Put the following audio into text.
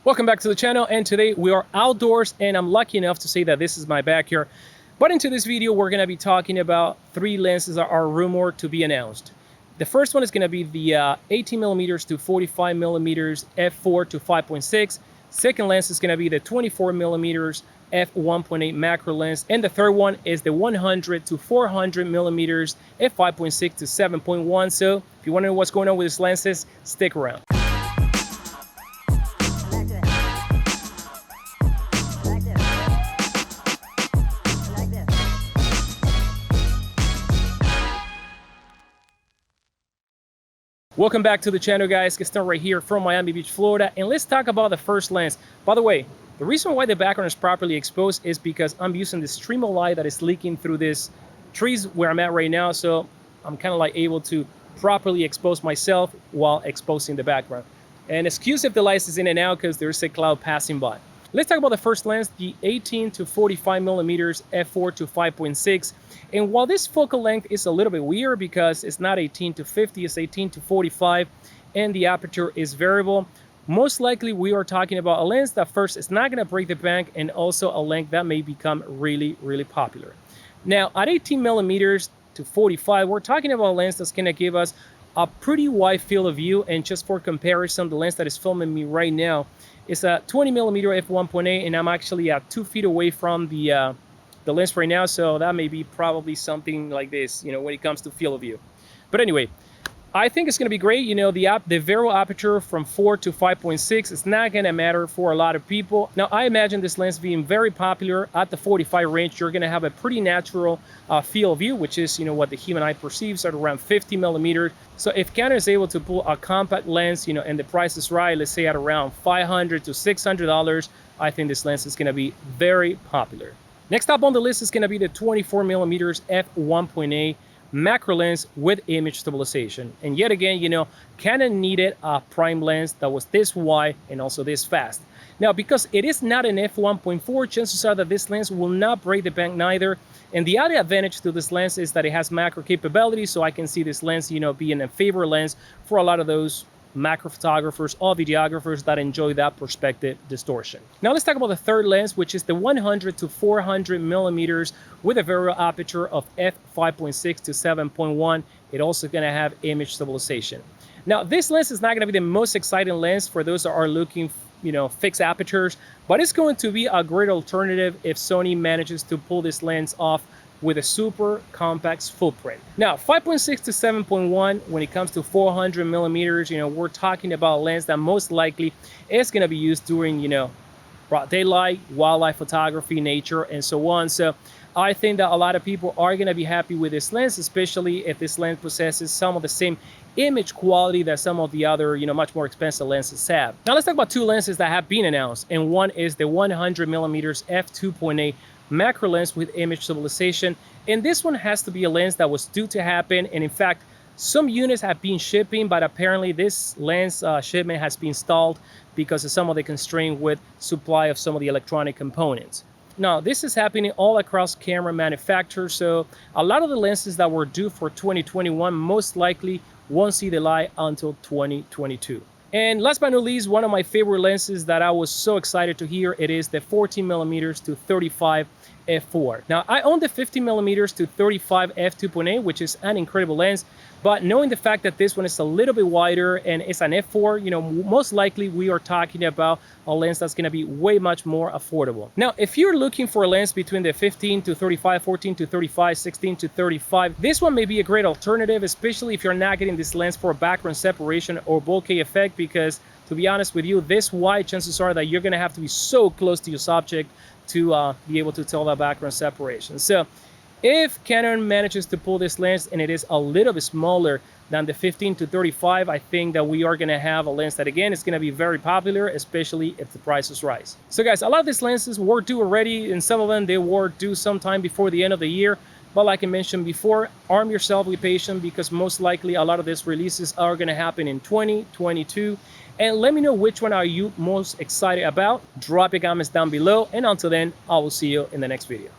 Welcome back to the channel, and today we are outdoors, and I'm lucky enough to say that this is my backyard. But into this video, we're going to be talking about three lenses that are rumored to be announced. The first one is going to be the 18mm to 45mm f4 to 5.6. Second lens is going to be the 24mm f1.8 macro lens, and the third one is the 100 to 400mm f5.6 to 7.1. So if you want to know what's going on with these lenses, stick around. Welcome back to the channel, guys. Get started right here from Miami Beach, Florida, and let's talk about the first lens. By the way, the reason why the background is properly exposed is because I'm using this stream of light that is leaking through these trees where I'm at right now, so I'm kind of like able to properly expose myself while exposing the background. And excuse if the light is in and out because there's a cloud passing by. Let's talk about the first lens, the 18 to 45mm f4 to 5.6. And while this focal length is a little bit weird because it's not 18 to 50, it's 18 to 45, and the aperture is variable, most likely we are talking about a lens that first is not going to break the bank, and also a length that may become really, really popular. Now, at 18mm to 45, we're talking about a lens that's going to give us a pretty wide field of view. And just for comparison, the lens that is filming me right now is a 20mm f1.8, and I'm actually at 2 feet away from the lens right now, so that may be probably something like this, you know, when it comes to field of view. But anyway, I think it's going to be great. You know, the variable aperture from 4 to 5.6 is not going to matter for a lot of people. Now, I imagine this lens being very popular at the 45 range. You're going to have a pretty natural field of view, which is, you know, what the human eye perceives at around 50mm. So if Canon is able to pull a compact lens, you know, and the price is right, let's say at around $500 to $600, I think this lens is going to be very popular. Next up on the list is going to be the 24mm f1.8 macro lens with image stabilization. And yet again, you know, Canon needed a prime lens that was this wide and also this fast. Now, because it is not an f1.4, chances are that this lens will not break the bank neither. And the other advantage to this lens is that it has macro capability, so I can see this lens, you know, being a favorite lens for a lot of those macro photographers or videographers that enjoy that perspective distortion. Now let's talk about the third lens, which is the 100 to 400mm with a variable aperture of f5.6 to 7.1. It also going to have image stabilization. Now this lens is not going to be the most exciting lens for those that are looking, you know, fixed apertures, but it's going to be a great alternative if Sony manages to pull this lens off with a super compact footprint. Now, 5.6 to 7.1, when it comes to 400mm, you know, we're talking about a lens that most likely is going to be used during, you know, broad daylight, wildlife photography, nature, and so on. So I think that a lot of people are going to be happy with this lens, especially if this lens possesses some of the same image quality that some of the other, you know, much more expensive lenses have. Now let's talk about two lenses that have been announced, and one is the 100mm f2.8 macro lens with image stabilization. And this one has to be a lens that was due to happen, and in fact some units have been shipping, but apparently this lens shipment has been stalled because of some of the constraint with supply of some of the electronic components. Now this is happening all across camera manufacturers, so a lot of the lenses that were due for 2021 most likely won't see the light until 2022. And last but not least, one of my favorite lenses that I was so excited to hear, it is the 14mm to 35 f4. Now I own the 15mm to 35 f2.8, which is an incredible lens, but knowing the fact that this one is a little bit wider and it's an f4, you know, most likely we are talking about a lens that's going to be way much more affordable. Now, if you're looking for a lens between the 15 to 35, 14 to 35, 16 to 35, this one may be a great alternative, especially if you're not getting this lens for background separation or bokeh effect, because to be honest with you, this wide, chances are that you're going to have to be so close to your subject to be able to tell that background separation. So if Canon manages to pull this lens and it is a little bit smaller than the 15 to 35, I think that we are going to have a lens that again is going to be very popular, especially if the prices rise. So guys, a lot of these lenses were due already, and some of them they were due sometime before the end of the year. But like I mentioned before, arm yourself with patience, because most likely a lot of these releases are going to happen in 2022. And let me know which one are you most excited about. Drop your comments down below, and until then, I will see you in the next video.